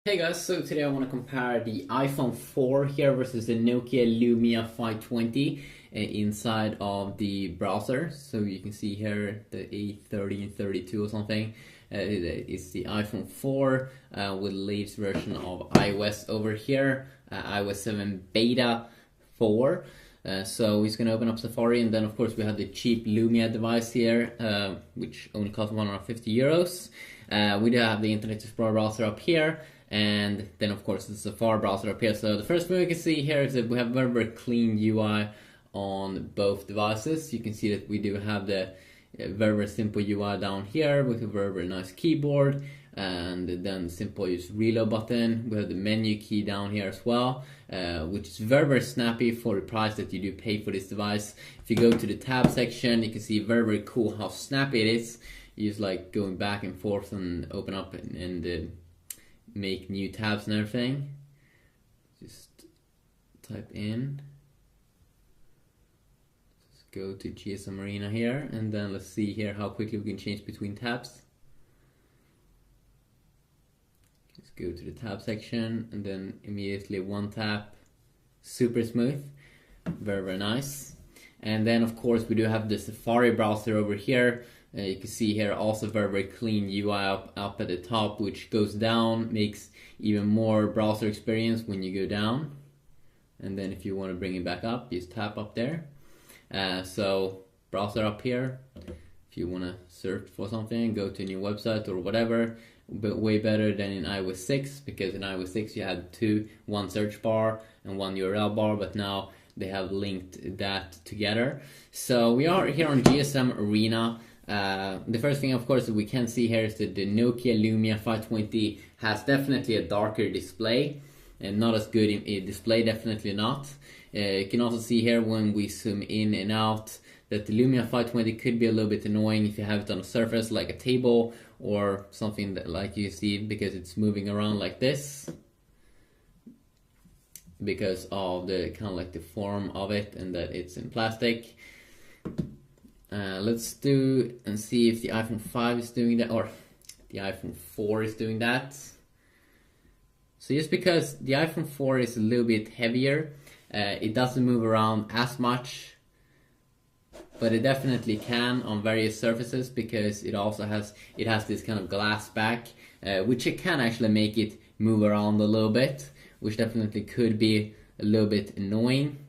Hey guys, so today I want to compare the iPhone 4 here versus the Nokia Lumia 520 inside of the browser. So you can see here the A30 and 32 or something. It's the iPhone 4 with the latest version of iOS over here, iOS 7 Beta 4. So he's going to open up Safari, and then of course we have the cheap Lumia device here, which only costs 150 euros. We do have the Internet Explorer browser up here, and then of course the Safari browser up here. So the first thing we can see here is that we have very clean UI on both devices. You can see that we do have the very simple UI down here with a very nice keyboard, and then the simple use reload button. We have the menu key down here as well, which is very snappy for the price that you do pay for this device. If you go to the tab section, you can see very cool how snappy it is. You just like going back and forth and open up and make new tabs and everything. Just type in. Just go to GSM Arena here, and then let's see here how quickly we can change between tabs. Just go to the tab section, and then immediately one tap, super smooth, very nice. And then of course we do have the Safari browser over here. You can see here also very clean UI up at the top, which goes down, makes even more browser experience when you go down. And then if you want to bring it back up, just tap up there. So browser up here, if you want to search for something, go to a new website or whatever, but way better than in iOS 6, because in iOS 6 you had one search bar and one URL bar, but now they have linked that together. So we are here on GSM Arena. The first thing, of course, that we can see here is that the Nokia Lumia 520 has definitely a darker display and not as good in display, definitely not. You can also see here when we zoom in and out that the Lumia 520 could be a little bit annoying if you have it on a surface like a table or something that like you see, because it's moving around like this because of the kind of like the form of it and that it's in plastic. Let's do and see if the iPhone 5 is doing that, or the iPhone 4 is doing that. So just because the iPhone 4 is a little bit heavier, it doesn't move around as much, but it definitely can on various surfaces, because it also has this kind of glass back, which it can actually make it move around a little bit, which definitely could be a little bit annoying.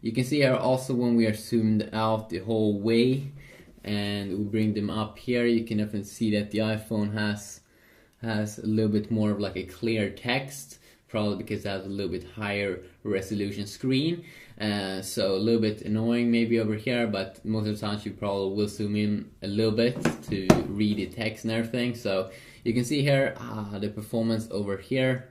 You can see here also when we are zoomed out the whole way and we bring them up here, you can definitely see that the iPhone has a little bit more of like a clear text, probably because it has a little bit higher resolution screen. So a little bit annoying maybe over here, but most of the times you probably will zoom in a little bit to read the text and everything. So you can see here the performance over here,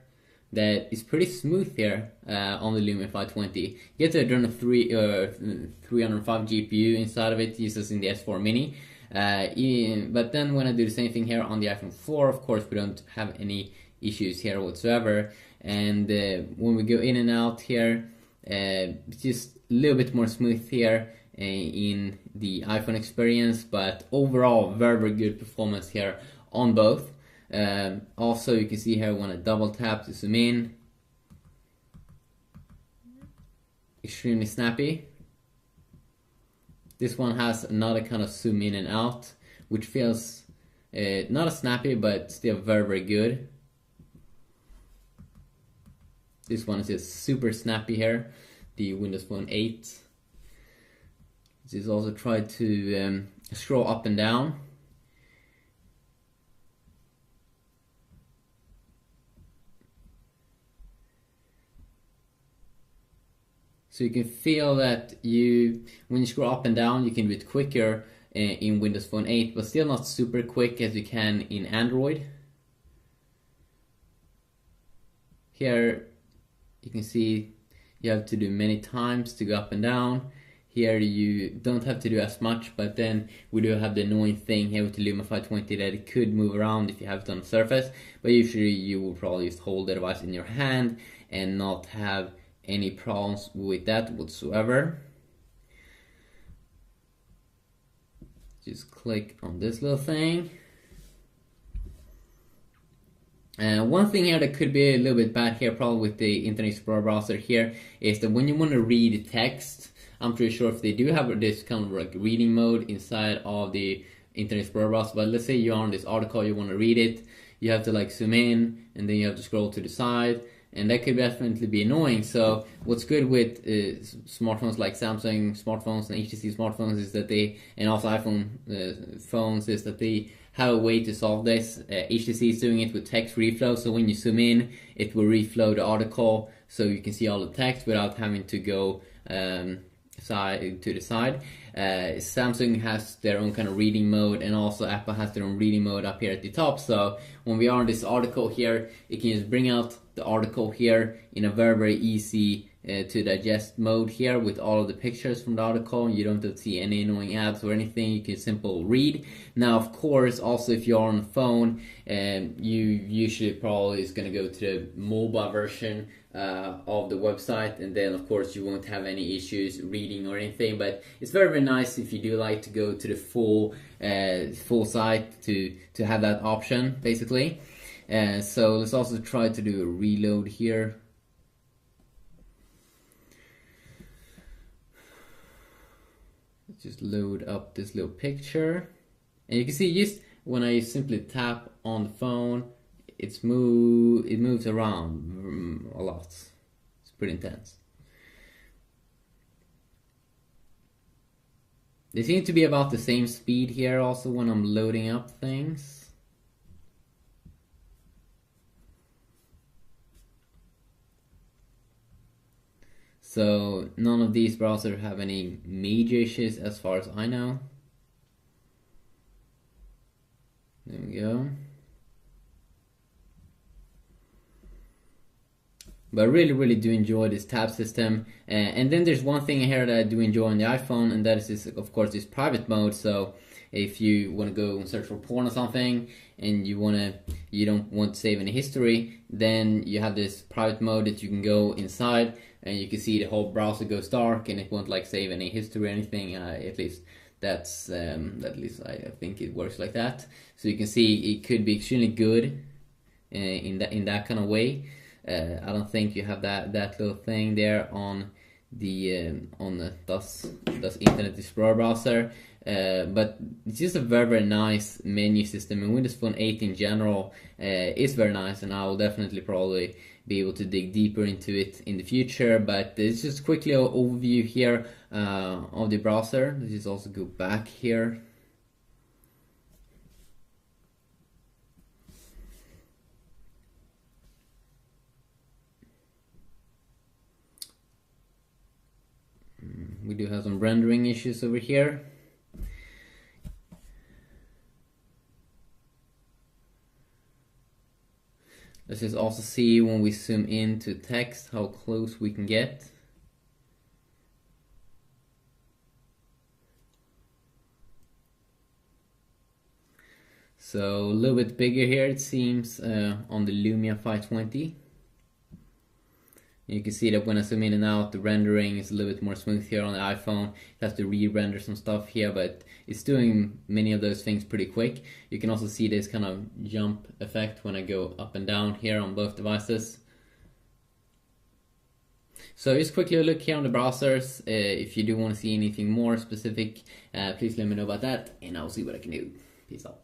that is pretty smooth here on the Lumia 520. You get the Adreno 305 GPU inside of it, uses in the S4 Mini. But then when I do the same thing here on the iPhone 4, of course we don't have any issues here whatsoever. And when we go in and out here, it's just a little bit more smooth here in the iPhone experience, but overall very good performance here on both. Also you can see here when I double tap to zoom in, extremely snappy. This one has another kind of zoom in and out, which feels not as snappy but still very good. This one is just super snappy here, the Windows Phone 8. Just also try to scroll up and down. So you can feel that when you scroll up and down, you can do it quicker in Windows Phone 8, but still not super quick as you can in Android. Here you can see you have to do many times to go up and down. Here you don't have to do as much, but then we do have the annoying thing here with the Lumia 520 that it could move around if you have it on the surface, but usually you will probably just hold the device in your hand and not have any problems with that whatsoever. Just click on this little thing One thing here that could be a little bit bad here, probably with the Internet Explorer browser here, is that when you want to read text, I'm pretty sure if they do have this kind of like reading mode inside of the Internet Explorer browser, but let's say you're on this article, you want to read it, you have to like zoom in, and then you have to scroll to the side, and that could definitely be annoying. So what's good with smartphones like Samsung smartphones and HTC smartphones is that they, and also iPhone phones, is that they have a way to solve this. HTC is doing it with text reflow, so when you zoom in, it will reflow the article so you can see all the text without having to go side to the side. Samsung has their own kind of reading mode, and also Apple has their own reading mode up here at the top. So when we are on this article here, it can just bring out the article here in a very easy to digest mode here with all of the pictures from the article. You don't have to see any annoying ads or anything. You can simply read. Now, of course, also if you're on the phone, you usually probably is going to go to the mobile version of the website, and then of course you won't have any issues reading or anything. But it's very nice if you do like to go to the full site to have that option, basically. So let's also try to do a reload here. Let's just load up this little picture, and you can see just when I simply tap on the phone, it moves around a lot. It's pretty intense. They seem to be about the same speed here also when I'm loading up things. So none of these browsers have any major issues as far as I know. There we go. But I really do enjoy this tab system. And then there's one thing here that I do enjoy on the iPhone, and that is this, of course, this private mode. So if you want to go and search for porn or something, and you don't want to save any history, then you have this private mode that you can go inside, and you can see the whole browser goes dark, and it won't like save any history or anything. At least that's at least I think it works like that. So you can see it could be extremely good in that kind of way. I don't think you have that little thing there on the DOS Internet Explorer browser, but it's just a very nice menu system, and Windows Phone 8 in general is very nice, and I will definitely probably be able to dig deeper into it in the future. But it's just quickly an overview here of the browser. Let's just also go back here. We do have some rendering issues over here. Let's just also see when we zoom into text how close we can get. So a little bit bigger here it seems on the Lumia 520. You can see that when I zoom in and out, the rendering is a little bit more smooth here on the iPhone. It has to re-render some stuff here, but it's doing many of those things pretty quick. You can also see this kind of jump effect when I go up and down here on both devices. So just quickly look here on the browsers. If you do want to see anything more specific, please let me know about that, and I'll see what I can do. Peace out.